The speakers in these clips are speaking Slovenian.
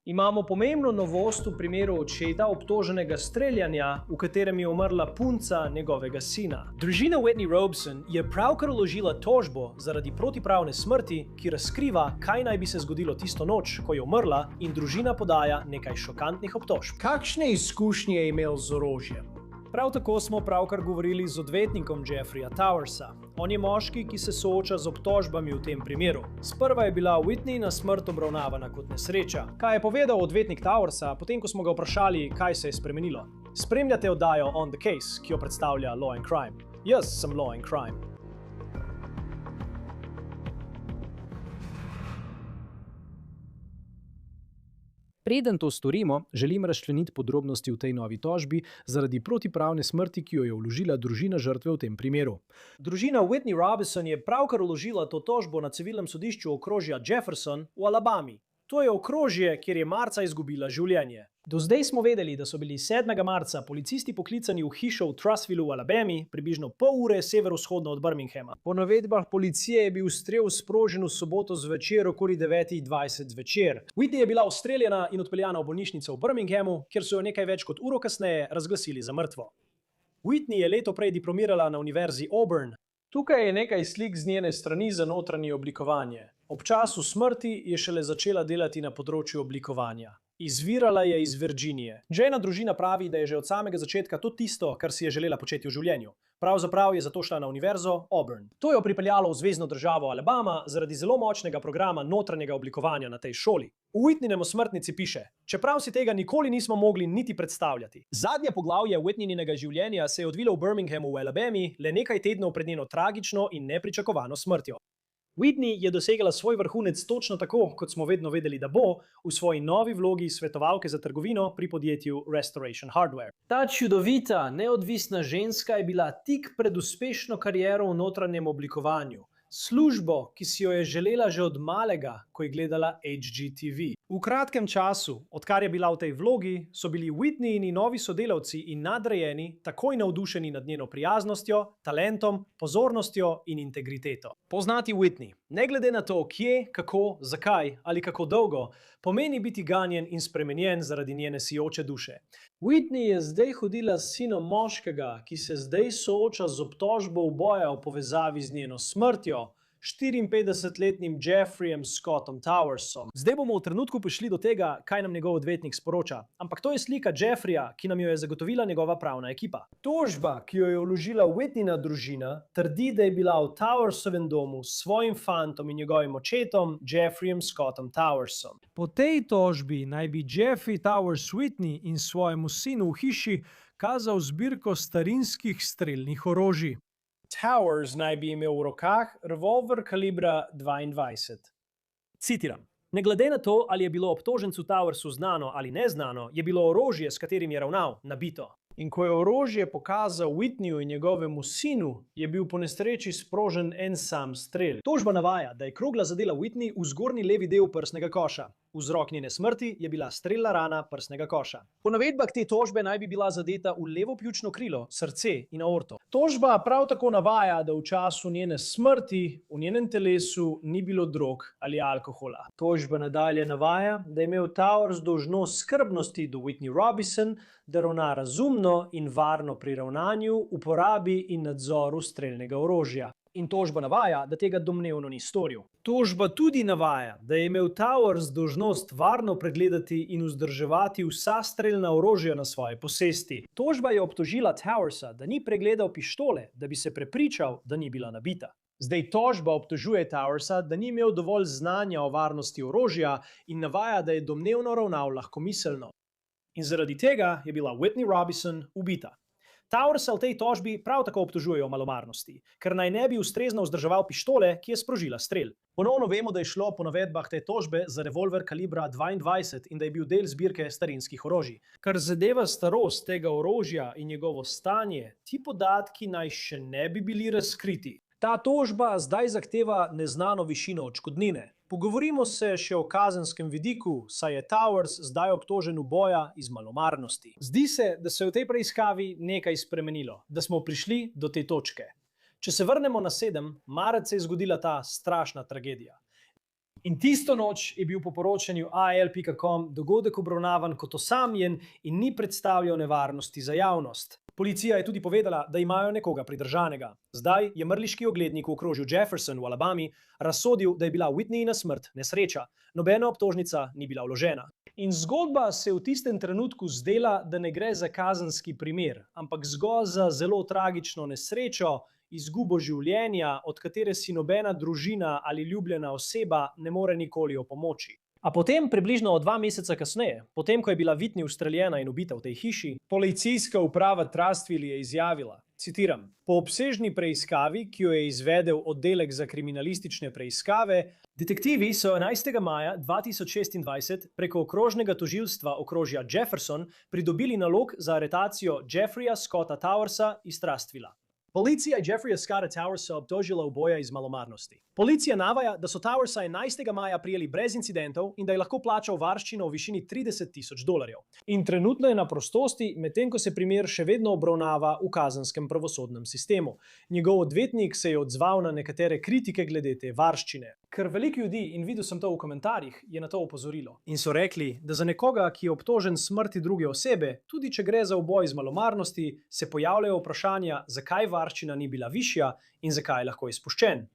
Imamo pomembno novost v primeru očeta obtoženega streljanja, v katerem je umrla punca njegovega sina. Družina Whitney Robeson je pravkar vložila tožbo zaradi protipravne smrti, ki razkriva, kaj naj bi se zgodilo tisto noč, ko je umrla, in družina podaja nekaj šokantnih obtožb. Kakšne izkušnje je imel z orožjem? Prav tako smo pravkar govorili z odvetnikom Jeffreya Towersa. On je moški, ki se sooča z obtožbami v tem primeru. Sprva je bila Whitney na smrt obravnavana kot nesreča. Kaj je povedal odvetnik Towersa, potem ko smo ga vprašali, kaj se je spremenilo? Spremljate oddajo On the Case, ki jo predstavlja Law and Crime. Jaz sem Law and Crime. Preden to storimo, želim razčleniti podrobnosti v tej novi tožbi zaradi protipravne smrti, ki jo je vložila družina žrtve v tem primeru. Družina Whitney Robeson je pravkar vložila to tožbo na civilnem sodišču okrožja Jefferson v Alabami. To je okrožje, kjer je marca izgubila življenje. Do zdaj smo vedeli, da so bili 7. marca policisti poklicani v hišo v Trussvillu v Alabami, približno pol ure severovzhodno od Birminghama. Po navedbah policije je bil strel sprožen v soboto zvečer okoli 9:20 zvečer. Whitney je bila ustreljena in odpeljana v bolnišnico v Birminghamu, kjer so jo nekaj več kot uro kasneje razglasili za mrtvo. Whitney je leto prej diplomirala na univerzi Auburn. Tukaj je nekaj slik z njene strani za notranje oblikovanje. Ob času smrti je šele začela delati na področju oblikovanja. Izvirala je iz Virginije. Jayna družina pravi, da je že od samega začetka to tisto, kar si je želela početi v življenju. Pravzaprav je zato šla na univerzo Auburn. To jo pripeljalo v zvezno državo Alabama zaradi zelo močnega programa notranjega oblikovanja na tej šoli. V Whitneynem osmrtnici piše: čeprav si tega nikoli nismo mogli niti predstavljati. Zadnje poglavje Whitneynega življenja se je odvilo v Birminghamu v Alabami le nekaj tednov pred njeno tragično in nepričakovano smrtjo. Whitney je dosegla svoj vrhunec točno tako, kot smo vedno vedeli, da bo, v svoji novi vlogi svetovalke za trgovino pri podjetju Restoration Hardware. Ta čudovita, neodvisna ženska je bila tik pred uspešno kariero v notranjem oblikovanju. Službo, ki si jo je želela že od malega, ko je gledala HGTV. V kratkem času, odkar je bila v tej vlogi, so bili Whitneyini novi sodelavci in nadrejeni takoj navdušeni nad njeno prijaznostjo, talentom, pozornostjo in integriteto. Poznati Whitney, ne glede na to, kje, kako, zakaj ali kako dolgo, pomeni biti ganjen in spremenjen zaradi njene sijoče duše. Whitney je zdaj hodila s sinom moškega, ki se zdaj sooča z obtožbo uboja v povezavi z njeno smrtjo, 54-letnim Jeffreyem Scottom Towersom. Zdaj bomo v trenutku prišli do tega, kaj nam njegov odvetnik sporoča. Ampak to je slika Jeffreya, ki nam jo je zagotovila njegova pravna ekipa. Tožba, ki jo je vložila Whitneyna družina, trdi, da je bila v Towersovem domu s svojim fantom in njegovim očetom, Jeffreyem Scottom Towersom. Po tej tožbi naj bi Jeffrey Towers Whitney in svojemu sinu v hiši kazal zbirko starinskih strelnih orožij. Towers naj bi imel v rokah revolver kalibra 22. Citiram: ne glede na to, ali je bilo obtožencu Towersu znano ali neznano, je bilo orožje, s katerim je ravnal, nabito. In ko je orožje pokazal Whitneyju in njegovemu sinu, je bil po nesreči sprožen en sam strel. Tožba navaja, da je krogla zadela Whitney v zgornji levi del prsnega koša. Vzrok njene smrti je bila strelna rana prsnega koša. Po navedbah te tožbe naj bi bila zadeta v levo pljučno krilo, srce in aorto. Tožba prav tako navaja, da v času njene smrti v njenem telesu ni bilo drog ali alkohola. Tožba nadalje navaja, da je imel Towers dolžnost skrbnosti do Whitney Robeson, da ravna razumno in varno pri ravnanju, uporabi in nadzoru strelnega orožja. In tožba navaja, da tega domnevno ni storil. Tožba tudi navaja, da je imel Towers dolžnost varno pregledati in vzdrževati vsa strelna orožja na svoji posesti. Tožba je obtožila Towersa, da ni pregledal pištole, da bi se prepričal, da ni bila nabita. Zdaj tožba obtožuje Towersa, da ni imel dovolj znanja o varnosti orožja in navaja, da je domnevno ravnal lahkomiselno. In zaradi tega je bila Whitney Robeson ubita. Towersa v tej tožbi prav tako obtožujejo malomarnosti, ker naj ne bi ustrezno vzdrževal pištole, ki je sprožila strel. Ponovno vemo, da je šlo po navedbah te tožbe za revolver kalibra 22 in da je bil del zbirke starinskih orožij. Kar zadeva starost tega orožja in njegovo stanje, ti podatki naj še ne bi bili razkriti. Ta tožba zdaj zahteva neznano višino odškodnine. Pogovorimo se še o kazenskem vidiku, saj je Towers zdaj obtožen uboja iz malomarnosti. Zdi se, da se je v tej preiskavi nekaj spremenilo, da smo prišli do te točke. Če se vrnemo na 7. marec se je zgodila ta strašna tragedija. In tisto noč je bil po poročanju AL.com dogodek obravnavan kot osamljen in ni predstavljal nevarnosti za javnost. Policija je tudi povedala, da imajo nekoga pridržanega. Zdaj je mrliški oglednik v okrožju Jefferson v Alabami razsodil, da je bila Whitneyina smrt nesreča. Nobena obtožnica ni bila vložena. In zgodba se je v tistem trenutku zdela, da ne gre za kazenski primer, ampak zgolj za zelo tragično nesrečo, izgubo življenja, od katere si nobena družina ali ljubljena oseba ne more nikoli opomoči. A potem, približno 2 meseca kasneje, potem ko je bila Whitney ustreljena in ubita v tej hiši, policijska uprava Trustville je izjavila, citiram: "Po obsežni preiskavi, ki jo je izvedel oddelek za kriminalistične preiskave, detektivi so 11. maja 2026 preko okrožnega tožilstva okrožja Jefferson pridobili nalog za aretacijo Jeffreya Scotta Towersa iz Trustvilla." Policija je Jeffreya Scotta Towersa obtožila uboja iz malomarnosti. Policija navaja, da so Towersa 11. maja prijeli brez incidentov in da je lahko plačal varščino v višini $30,000. In trenutno je na prostosti, medtem ko se primer še vedno obravnava v kazenskem pravosodnem sistemu. Njegov odvetnik se je odzval na nekatere kritike glede te varščine. Ker veliko ljudi, in videl sem to v komentarjih, je na to opozorilo. In so rekli, da za nekoga, ki je obtožen smrti druge osebe, tudi če gre za uboj iz malomarnosti, se pojavljajo vprašanja, zakaj varščina ni bila višja in zakaj je lahko izpuščen.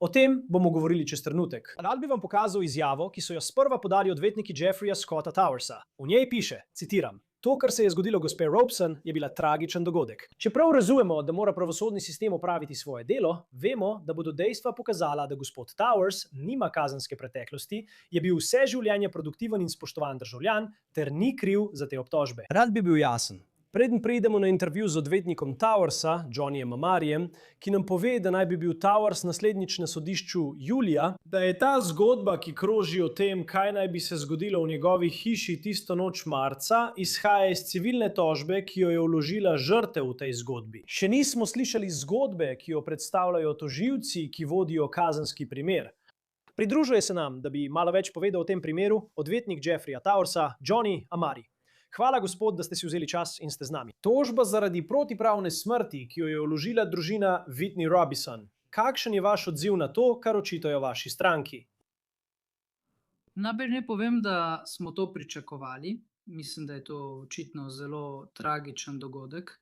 O tem bomo govorili čez trenutek. Rad bi vam pokazal izjavo, ki so jo sprva podali odvetniki Jeffreya Scotta Towersa. V njej piše, citiram: "To, kar se je zgodilo gospe Robeson, je bila tragičen dogodek. Čeprav razumemo, da mora pravosodni sistem opraviti svoje delo, vemo, da bodo dejstva pokazala, da gospod Towers nima kazenske preteklosti, je bil vse življenje produktiven in spoštovan državljan ter ni kriv za te obtožbe." Rad bi bil jasen. Preden preidemo na intervju z odvetnikom Towersa, Johnnyjem Amarijem, ki nam pove, da naj bi bil Towers naslednjič na sodišču julija, da je ta zgodba, ki kroži o tem, kaj naj bi se zgodilo v njegovi hiši tisto noč marca, izhaja iz civilne tožbe, ki jo je vložila žrtev v tej zgodbi. Še nismo slišali zgodbe, ki jo predstavljajo tožilci, ki vodijo kazenski primer. Pridružuje se nam, da bi malo več povedal o tem primeru, odvetnik Jeffreya Towersa, Johnny Amari. Hvala, gospod, da ste si vzeli čas in ste z nami. Tožba zaradi protipravne smrti, ki jo je vložila družina Whitney Robinson. Kakšen je vaš odziv na to, kar očitajo vaši stranki? Najprej naj povem, da smo to pričakovali. Mislim, da je to očitno zelo tragičen dogodek.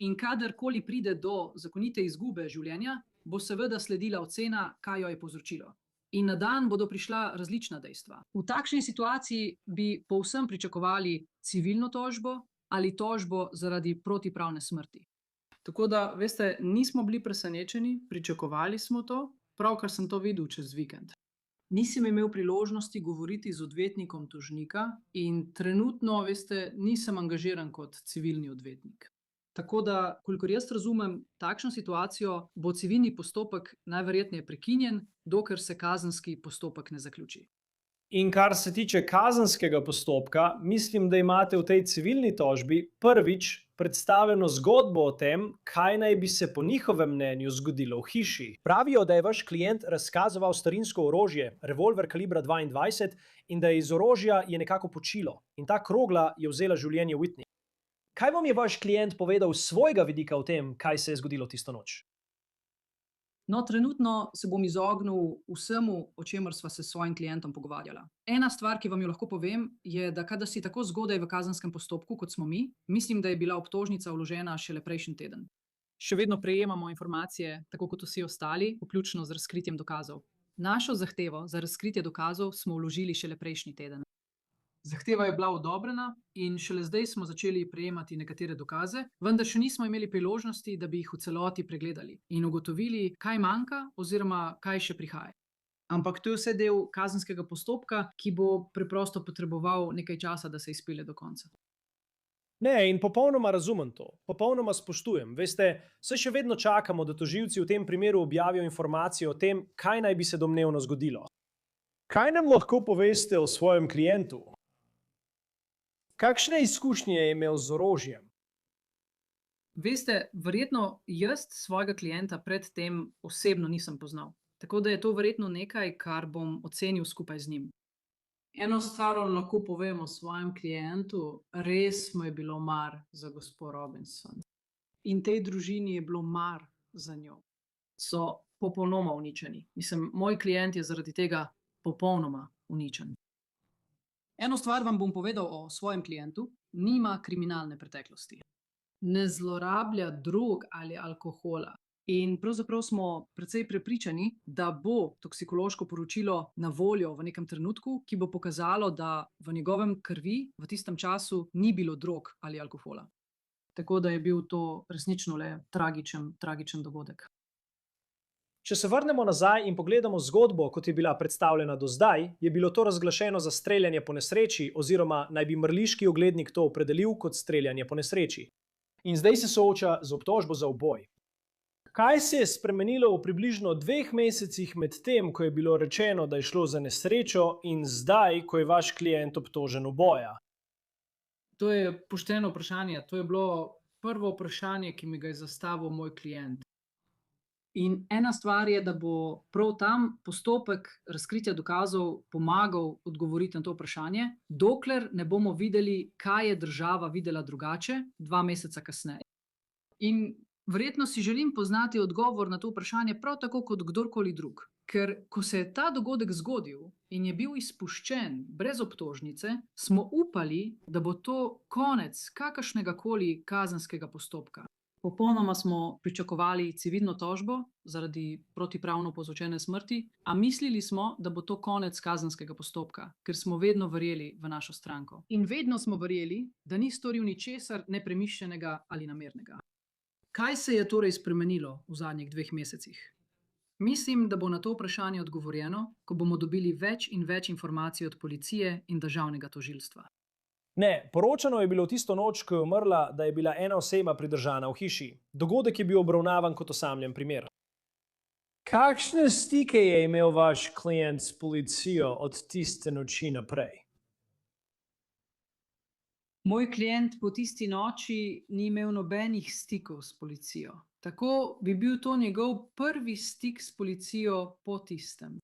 In kadarkoli pride do zakonite izgube življenja, bo seveda sledila ocena, kaj jo je povzročilo. In na dan bodo prišla različna dejstva. V takšni situaciji bi povsem pričakovali civilno tožbo ali tožbo zaradi protipravne smrti. Tako da, veste, nismo bili presenečeni, pričakovali smo to, pravkar sem to videl čez vikend. Nisem imel priložnosti govoriti z odvetnikom tožnika in trenutno, veste, nisem angažiran kot civilni odvetnik. Tako da, kolikor jaz razumem, takšno situacijo bo civilni postopek najverjetneje prekinjen, dokler se kazenski postopek ne zaključi. In kar se tiče kazenskega postopka, mislim, da imate v tej civilni tožbi prvič predstavljeno zgodbo o tem, kaj naj bi se po njihovem mnenju zgodilo v hiši. Pravijo, da je vaš klient razkazoval starinsko orožje, revolver kalibra 22, in da je iz orožja je nekako počilo. In ta krogla je vzela življenje Whitney. Kaj vam je vaš klient povedal z svojega vidika o tem, kaj se je zgodilo tisto noč? No, trenutno se bom izognil vsemu, o čemer sva se s svojim klientom pogovarjala. Ena stvar, ki vam jo lahko povem, je, da kadar si tako zgodaj v kazenskem postopku, kot smo mi, mislim, da je bila obtožnica vložena šele prejšnji teden. Še vedno prejemamo informacije, tako kot vsi ostali, vključno z razkritjem dokazov. Našo zahtevo za razkritje dokazov smo vložili šele prejšnji teden. Zahteva je bila odobrena in šele zdaj smo začeli prejemati nekatere dokaze, vendar še nismo imeli priložnosti, da bi jih v celoti pregledali in ugotovili, kaj manjka oziroma kaj še prihaja. Ampak to je vse del kazenskega postopka, ki bo preprosto potreboval nekaj časa, da se izpelje do konca. Ne, in popolnoma razumem to, popolnoma spoštujem. Veste, saj še vedno čakamo, da tožilci v tem primeru objavijo informacije o tem, kaj naj bi se domnevno zgodilo. Kaj nam lahko poveste o svojem klientu? Kakšne izkušnje je imel z orožjem? Veste, verjetno jaz svojega klienta predtem osebno nisem poznal. Tako da je to verjetno nekaj, kar bom ocenil skupaj z njim. Eno stvar lahko povem o svojem klientu, res mu je bilo mar za gospo Robinson. In tej družini je bilo mar za njo. So popolnoma uničeni. Mislim, moj klient je zaradi tega popolnoma uničen. Eno stvar vam bom povedal o svojem klientu, nima kriminalne preteklosti. Ne zlorablja drog ali alkohola. In pravzaprav smo precej prepričani, da bo toksikološko poročilo na voljo v nekem trenutku, ki bo pokazalo, da v njegovem krvi v tistem času ni bilo drog ali alkohola. Tako da je bil to resnično le tragičen dogodek. Če se vrnemo nazaj in pogledamo zgodbo, kot je bila predstavljena do zdaj, je bilo to razglašeno za streljanje po nesreči, oziroma naj bi mrliški oglednik to opredelil kot streljanje po nesreči. In zdaj se sooča z obtožbo za uboj. Kaj se je spremenilo v približno 2 mesecih med tem, ko je bilo rečeno, da je šlo za nesrečo, in zdaj, ko je vaš klient obtožen uboja? To je pošteno vprašanje. To je bilo prvo vprašanje, ki mi ga je zastavil moj klient. In ena stvar je, da bo prav tam postopek razkritja dokazov pomagal odgovoriti na to vprašanje, dokler ne bomo videli, kaj je država videla drugače 2 meseca kasneje. In verjetno si želim poznati odgovor na to vprašanje prav tako kot kdorkoli drug. Ker ko se je ta dogodek zgodil in je bil izpuščen brez obtožnice, smo upali, da bo to konec kakršnega koli kazenskega postopka. Popolnoma smo pričakovali civilno tožbo zaradi protipravno povzročene smrti, a mislili smo, da bo to konec kazenskega postopka, ker smo vedno verjeli v našo stranko. In vedno smo verjeli, da ni storil ničesar nepremišljenega ali namernega. Kaj se je torej spremenilo v zadnjih 2 mesecih? Mislim, da bo na to vprašanje odgovorjeno, ko bomo dobili več in več informacij od policije in državnega tožilstva. Ne, poročano je bilo tisto noč, ko je umrla, da je bila ena oseba pridržana v hiši. Dogodek je bil obravnavan kot osamljen primer. Kakšne stike je imel vaš klient s policijo od tiste noči naprej? Moj klient po tisti noči ni imel nobenih stikov s policijo. Tako bi bil to njegov prvi stik s policijo po tistem.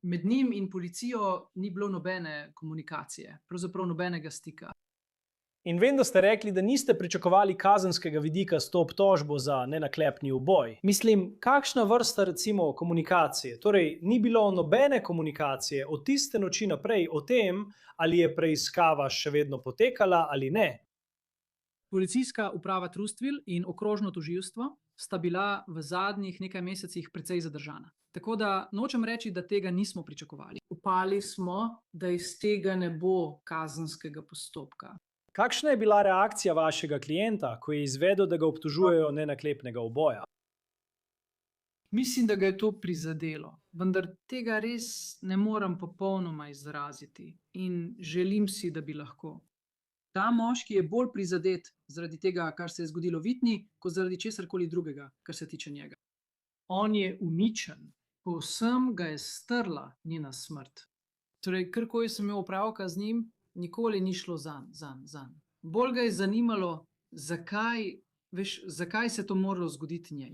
Med njim in policijo ni bilo nobene komunikacije, pravzaprav nobenega stika. In vem, da ste rekli, da niste pričakovali kazenskega vidika s to obtožbo za nenaklepni uboj. Mislim, kakšna vrsta recimo komunikacije? Torej, ni bilo nobene komunikacije od tiste noči naprej o tem, ali je preiskava še vedno potekala ali ne. Policijska uprava Trustville in okrožno tožilstvo sta bila v zadnjih nekaj mesecih precej zadržana. Tako da nočem reči, da tega nismo pričakovali. Upali smo, da iz tega ne bo kazenskega postopka. Kakšna je bila reakcija vašega klienta, ko je izvedel, da ga obtožujejo nenaklepnega uboja? Mislim, da ga je to prizadelo, vendar tega res ne morem popolnoma izraziti in želim si, da bi lahko. Ta moški je bolj prizadet zaradi tega, kar se je zgodilo Whitney, kot zaradi česarkoli drugega, kar se tiče njega. On je uničen, povsem ga je strla njena smrt. Torej, karkoli sem imel opravka z njim, nikoli ni šlo zanj. Bolj ga je zanimalo, zakaj se to moralo zgoditi njej.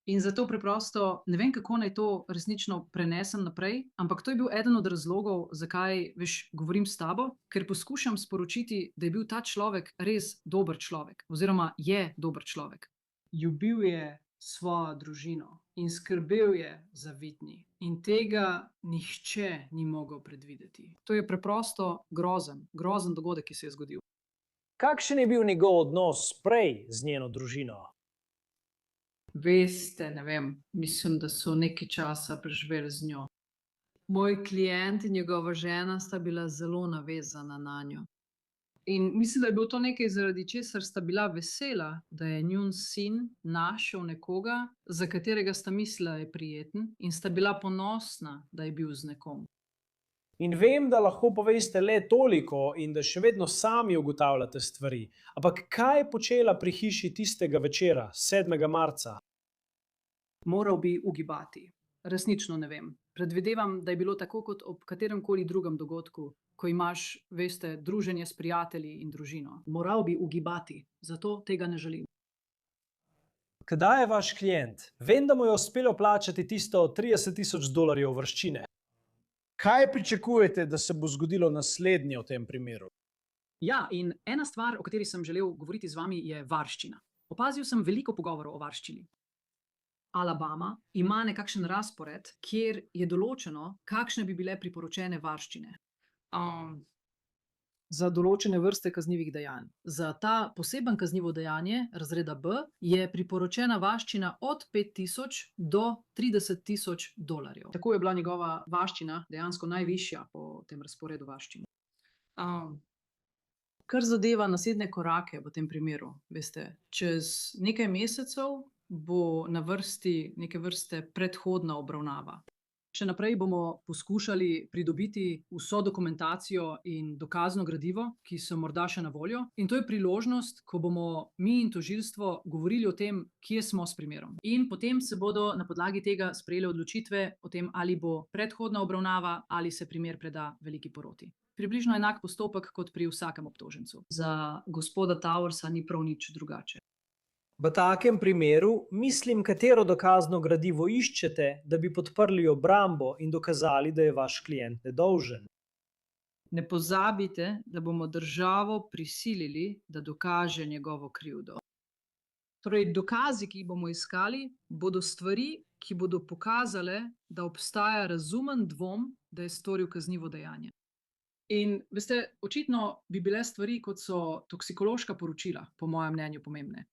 In zato preprosto ne vem, kako naj to resnično prenesem naprej, ampak to je bil eden od razlogov, zakaj govorim s tabo, ker poskušam sporočiti, da je bil ta človek res dober človek, oziroma je dober človek. Ljubil je svojo družino in skrbel je za Whitney. In tega nihče ni mogel predvideti. To je preprosto grozen dogodek, ki se je zgodil. Kakšen je bil njegov odnos prej z njeno družino? Veste, ne vem, mislim, da so nekaj časa preživeli z njo. Moj klient in njegova žena sta bila zelo navezana na njo. In mislim, da je bilo to nekaj, zaradi česar sta bila vesela, da je njun sin našel nekoga, za katerega sta mislila, da je prijeten, in sta bila ponosna, da je bil z nekom. In vem, da lahko poveste le toliko in da še vedno sami ugotavljate stvari. Ampak kaj je počela pri hiši tistega večera, 7. marca? Moral bi ugibati. Resnično ne vem. Predvidevam, da je bilo tako kot ob kateremkoli drugem dogodku, ko imaš, veste, druženje s prijatelji in družino. Moral bi ugibati, zato tega ne želim. Kdaj je vaš klient? Vem, da mu je uspelo plačati tisto $30,000 varščine. Kaj pričakujete, da se bo zgodilo naslednje v tem primeru? Ja, in ena stvar, o kateri sem želel govoriti z vami, je varščina. Opazil sem veliko pogovorov o varščini. Alabama ima nekakšen razpored, kjer je določeno, kakšne bi bile priporočene varščine. Za določene vrste kaznivih dejanj. Za ta poseben kaznivo dejanje, razreda B, je priporočena varščina od 5.000 do 30.000 dolarjev. Tako je bila njegova varščina dejansko najvišja po tem razporedu varščin. Kar zadeva naslednje korake v tem primeru, veste, čez nekaj mesecev bo na vrsti neke vrste predhodna obravnava. Še naprej bomo poskušali pridobiti vso dokumentacijo in dokazno gradivo, ki so morda še na voljo. In to je priložnost, ko bomo mi in tožilstvo govorili o tem, kje smo s primerom. In potem se bodo na podlagi tega sprejele odločitve o tem, ali bo predhodna obravnava ali se primer preda veliki poroti. Približno enak postopek kot pri vsakem obtožencu. Za gospoda Towersa ni prav nič drugače. V takem primeru, mislim, katero dokazno gradivo iščete, da bi podprli obrambo in dokazali, da je vaš klient nedolžen. Ne pozabite, da bomo državo prisilili, da dokaže njegovo krivdo. Torej, dokazi, ki jih bomo iskali, bodo stvari, ki bodo pokazale, da obstaja razumen dvom, da je storil kaznivo dejanje. In veste, očitno bi bile stvari, kot so toksikološka poročila, po mojem mnenju pomembne.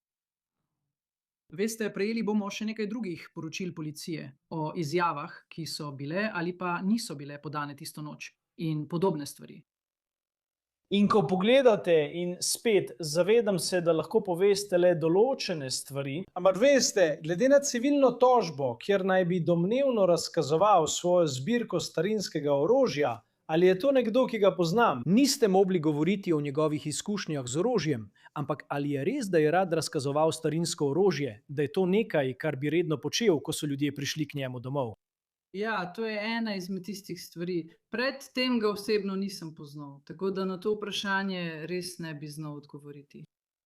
Veste, prejeli bomo še nekaj drugih poročil policije o izjavah, ki so bile ali pa niso bile podane tisto noč in podobne stvari. In ko pogledate in spet zavedam se, da lahko poveste le določene stvari, ampak veste, glede na civilno tožbo, kjer naj bi domnevno razkazoval svojo zbirko starinskega orožja, ali je to nekdo, ki ga poznam? Niste mogli govoriti o njegovih izkušnjah z orožjem, ampak ali je res, da je rad razkazoval starinsko orožje, da je to nekaj, kar bi redno počel, ko so ljudje prišli k njemu domov? Ja, to je ena izmed tistih stvari. Pred tem ga osebno nisem poznal, tako da na to vprašanje res ne bi znal odgovoriti.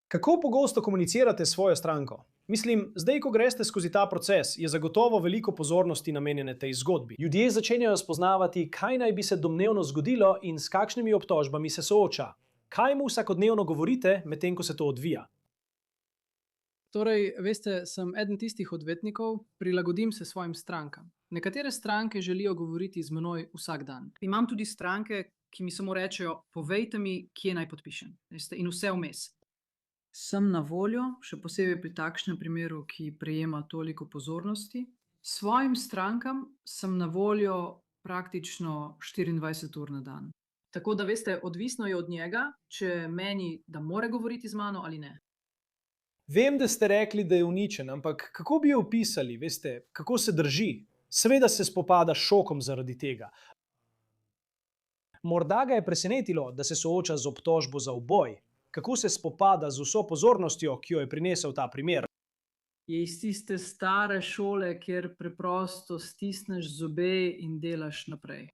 Kako pogosto komunicirate s svojo stranko? Mislim, zdaj, ko greste skozi ta proces, je zagotovo veliko pozornosti namenjene tej zgodbi. Ljudje začenjajo spoznavati, kaj naj bi se domnevno zgodilo in s kakšnimi obtožbami se sooča. Kaj mu vsakodnevno govorite, medtem ko se to odvija? Torej, veste, sem eden tistih odvetnikov, prilagodim se svojim strankam. Nekatere stranke želijo govoriti z menoj vsak dan. Imam tudi stranke, ki mi samo rečejo, povejte mi, kje naj podpišem. Veste, in vse vmes. Sem na voljo, še posebej pri takšnem primeru, ki prejema toliko pozornosti. Svojim strankam sem na voljo praktično 24 ur na dan. Tako da, veste, odvisno je od njega, če meni, da more govoriti z mano ali ne. Vem, da ste rekli, da je uničen, ampak kako bi jo opisali, veste, kako se drži? Seveda se spopada s šokom zaradi tega. Morda ga je presenetilo, da se sooča z obtožbo za uboj. Kako se spopada z vso pozornostjo, ki jo je prinesel ta primer? Je iz tiste stare šole, kjer preprosto stisneš zobe in delaš naprej.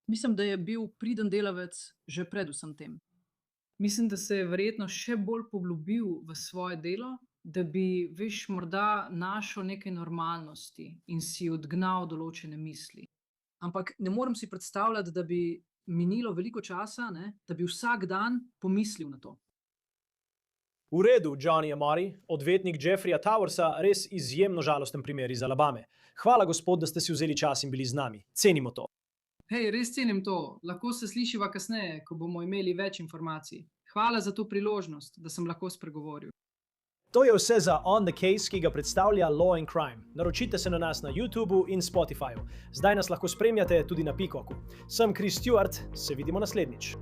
Mislim, da je bil priden delavec že pred vsem tem. Mislim, da se je verjetno še bolj poglobil v svoje delo, da bi, veš, morda našel nekaj normalnosti in si odgnal določene misli. Ampak ne morem si predstavljati, da bi minilo veliko časa, da bi vsak dan pomislil na to. V redu, Johnny Amari, odvetnik Jeffreyja Towersa, res izjemno žalosten primer iz Alabame. Hvala, gospod, da ste si vzeli čas in bili z nami. Cenimo to. Hej, res cenim to. Lahko se slišiva kasneje, ko bomo imeli več informacij. Hvala za to priložnost, da sem lahko spregovoril. To je vse za On the Case, ki ga predstavlja Law and Crime. Naročite se na nas na YouTubeu in Spotifyju. Zdaj nas lahko spremljate tudi na Peacocku. Sem Chris Stewart, se vidimo naslednjič.